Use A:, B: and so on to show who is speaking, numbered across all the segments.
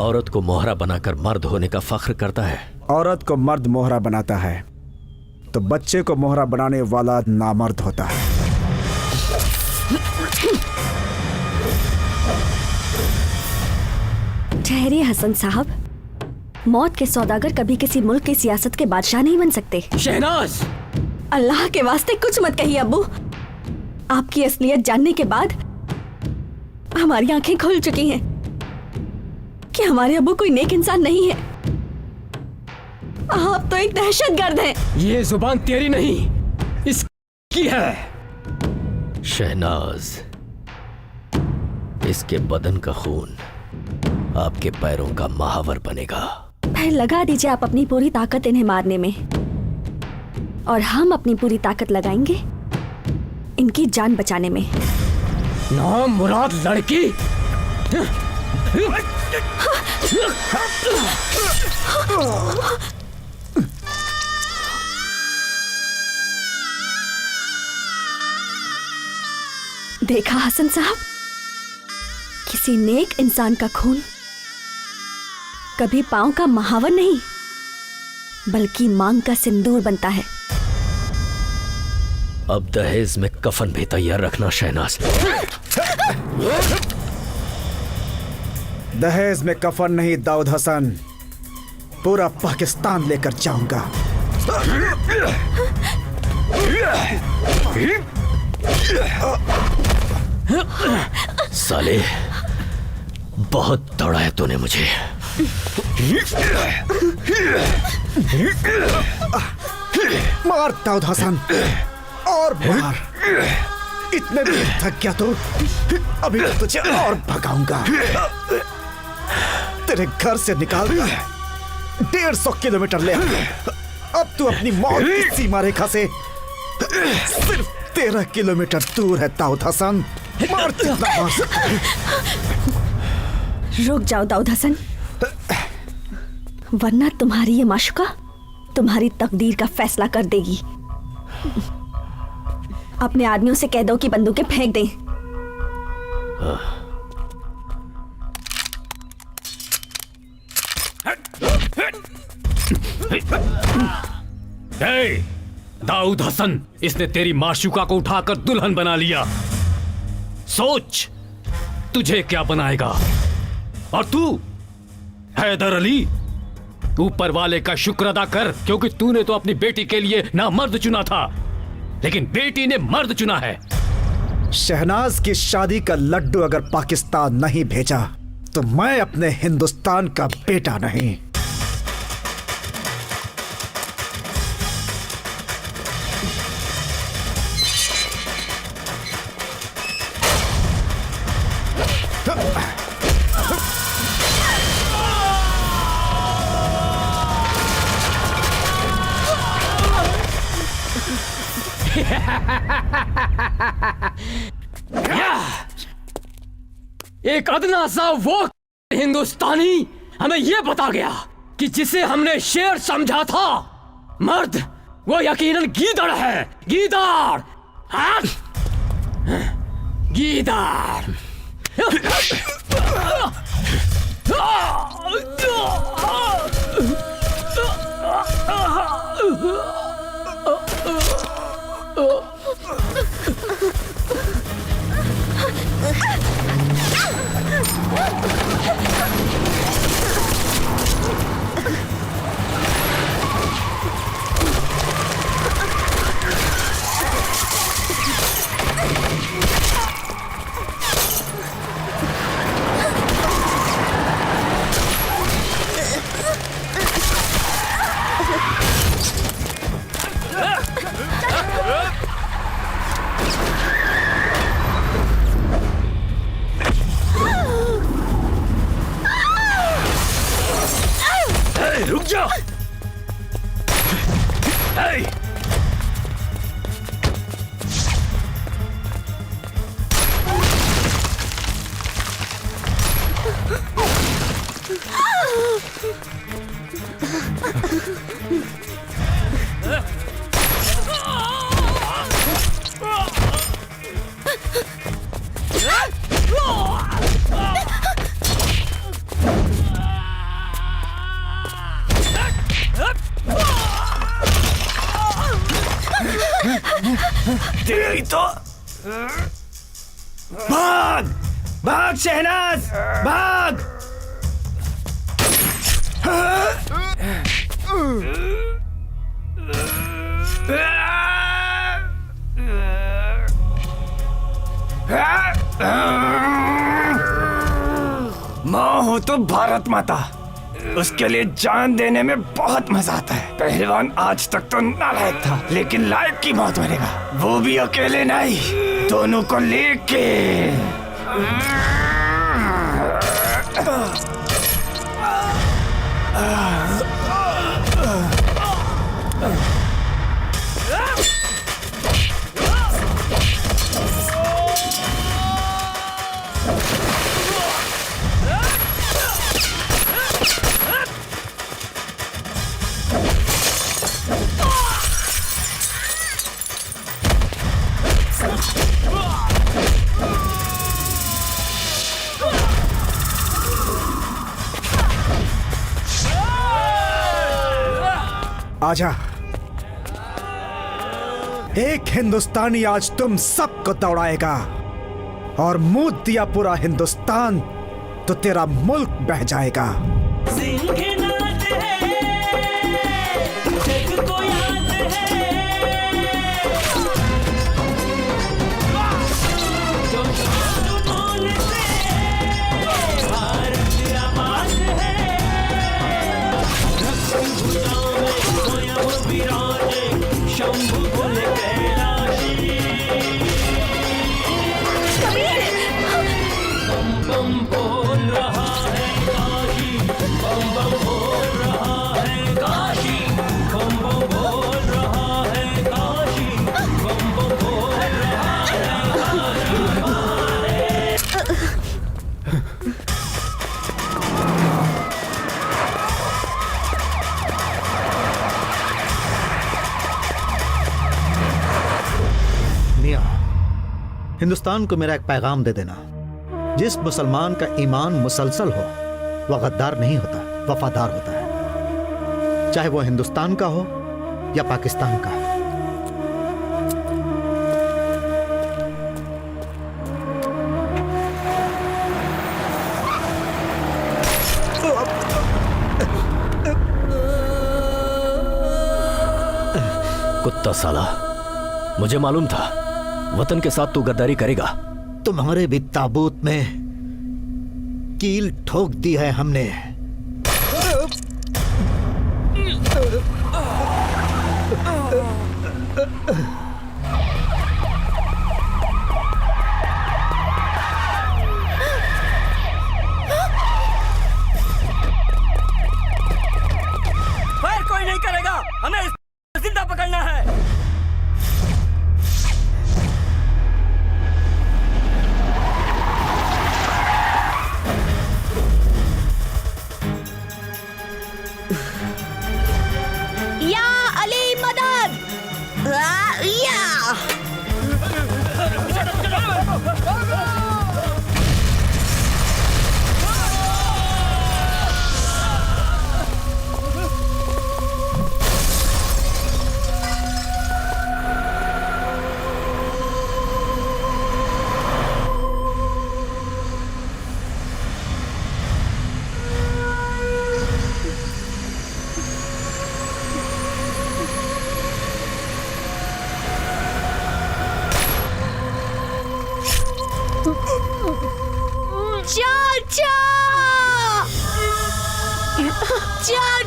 A: औरत को मोहरा बनाकर मर्द होने का फख्र करता है।
B: औरत को मर्द मोहरा बनाता है तो बच्चे को मोहरा बनाने वाला नामर्द होता है।
C: ठहरिए हसन साहब, मौत के सौदागर कभी किसी मुल्क की सियासत के बादशाह नहीं बन सकते।
A: शहनाज,
C: अल्लाह के वास्ते कुछ मत कहिए अब्बू। आपकी असलियत जानने के बाद हमारी आंखें खुल चुकी हैं कि हमारे अब्बू कोई नेक इंसान नहीं है। आप तो एक दहशतगर्द हैं।
D: ये जुबान तेरी नहीं, इसकी है।
A: शहनाज, इसके बदन का खून आपके पैरों का महावर बनेगा।
C: फिर लगा दीजिए आप अपनी पूरी ताकत इन्हें मारने में, और हम अपनी पूरी ताकत लगाएंगे इनकी जान बचाने में।
D: नाम मुराद लड़की।
C: देखा हसन साहब, किसी नेक इंसान का खून कभी पांव का महावर नहीं बल्कि मांग का सिंदूर बनता है।
A: अब दहेज में कफन भी तैयार रखना शहनाज।
B: दहेज में कफन नहीं दाऊद हसन, पूरा पाकिस्तान लेकर जाऊंगा।
A: साले, बहुत दौड़ाया तूने मुझे।
B: मार दाऊद हसन, और मार। इतने भी थक गया तो अभी तुझे और भगाऊंगा। तेरे घर से निकाल 150 किलोमीटर ले आया। अब तू अपनी मौत की सीमा रेखा से सिर्फ 13 किलोमीटर दूर है दाऊद हसन। मार जितना मार सकता।
C: रुक जाओ दाऊद हसन, वरना तुम्हारी ये माशुका तुम्हारी तकदीर का फैसला कर देगी। अपने आदमियों से कह दो कि बंदूकें फेंक दें।
D: दाऊद हसन, इसने तेरी माशुका को उठाकर दुल्हन बना लिया। सोच तुझे क्या बनाएगा। और तू हैदर अली, ऊपर वाले का शुक्र अदा कर, क्योंकि तूने तो अपनी बेटी के लिए ना मर्द चुना था, लेकिन बेटी ने मर्द चुना है।
B: शहनाज की शादी का लड्डू अगर पाकिस्तान नहीं भेजा तो मैं अपने हिंदुस्तान का बेटा नहीं।
D: एक अदना सा वो हिंदुस्तानी हमें यह बता गया कि जिसे हमने शेर समझा था, मर्द वो यकीनन गीदड़ है। गीदड़, हाँ? गीदड़। रुक जा।
E: तेरी तो भाग भाग शहनाज भाग। माँ हो तो भारत माता, उसके लिए जान देने में बहुत मजा आता है। पहलवान आज तक तो नालायक था, लेकिन लायक की मौत मरेगा, वो भी अकेले नहीं, दोनों को लेके।
B: आजा, एक हिंदुस्तानी आज तुम सबको दौड़ाएगा, और मुंह दिया पूरा हिंदुस्तान तो तेरा मुल्क बह जाएगा।
F: हिंदुस्तान को मेरा एक पैगाम दे देना, जिस मुसलमान का ईमान मुसलसल हो वह गद्दार नहीं होता, वफादार होता है, चाहे वो हिंदुस्तान का हो या पाकिस्तान का।
A: कुत्ता साला, मुझे मालूम था वतन के साथ तू गद्दारी करेगा।
F: तुम्हारे भी ताबूत में कील ठोक दी है हमने।
E: फायर कोई नहीं करेगा, हमें जिंदा पकड़ना है।
C: चाचा, चाचा,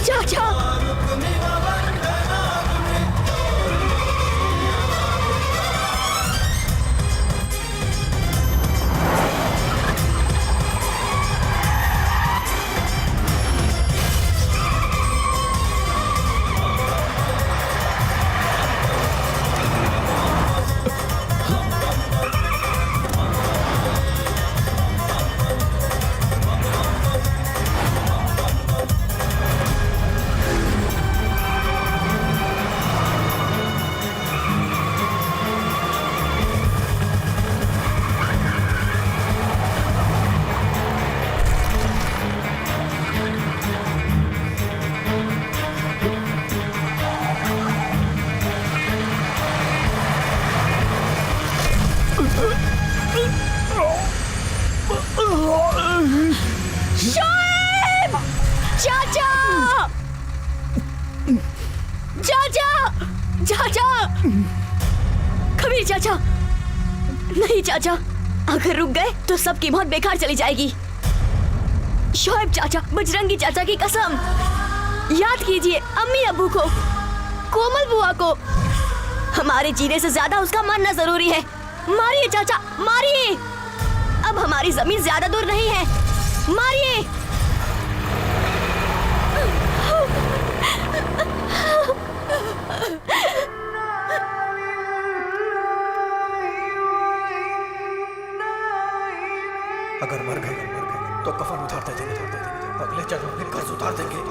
C: चाचा, चाचा! चाचा! चाचा! कबीर चाचा! नहीं चाचा, अगर रुक गए तो सबकी मौत बेकार चली जाएगी। शोएब चाचा, बजरंगी चाचा की कसम, याद कीजिए अम्मी अब्बू को, कोमल बुआ को। हमारे जीने से ज्यादा उसका मरना जरूरी है। मारिए चाचा, मारिए। अब हमारी जमीन ज्यादा दूर नहीं है, मारिए।
G: अगर मर गए तो कफन उतार देंगे, अगले जन्म में कर्ज उतार देंगे।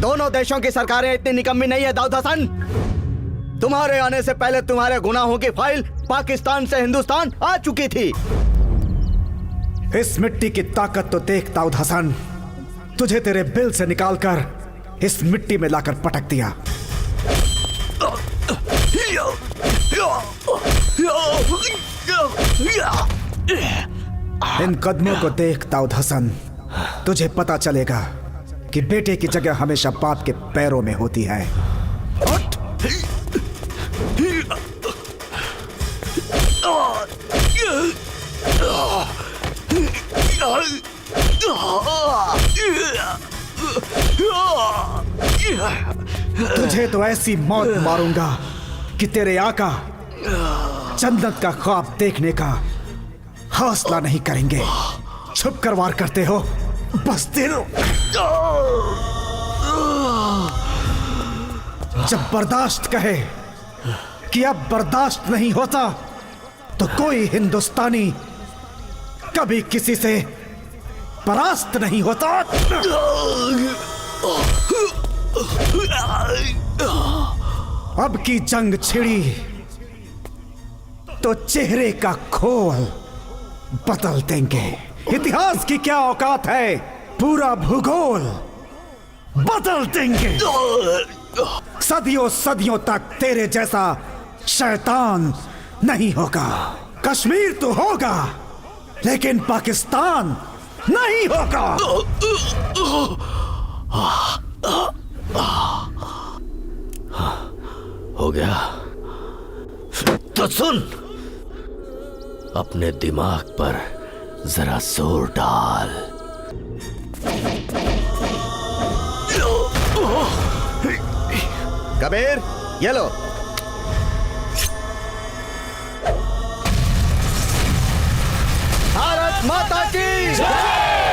H: दोनों देशों की सरकारें इतनी निकम्मी नहीं है दाऊद हसन। तुम्हारे आने से पहले तुम्हारे गुनाहों की फाइल पाकिस्तान से हिंदुस्तान आ चुकी थी।
B: इस मिट्टी की ताकत तो देख दाऊद हसन, तुझे तेरे बिल से निकालकर इस मिट्टी में लाकर पटक दिया। इन कदमों को देख दाऊद हसन, तुझे पता चलेगा कि बेटे की जगह हमेशा बाप के पैरों में होती है। तुझे तो ऐसी मौत मारूंगा कि तेरे आका जन्नत का ख्वाब देखने का हौसला नहीं करेंगे। छुप कर वार करते हो, बस दिल। जब बर्दाश्त कहे कि अब बर्दाश्त नहीं होता तो कोई हिंदुस्तानी कभी किसी से परास्त नहीं होता। अब की जंग छिड़ी तो चेहरे का खोल बदल देंगे। इतिहास की क्या औकात है, पूरा भूगोल बदल देंगे। सदियों सदियों तक तेरे जैसा शैतान नहीं होगा। कश्मीर तो होगा लेकिन पाकिस्तान नहीं होगा।
A: हो गया तो सुन, अपने दिमाग पर जरा जोर डाल।
H: कबीर, ये लो। भारत माता की जय।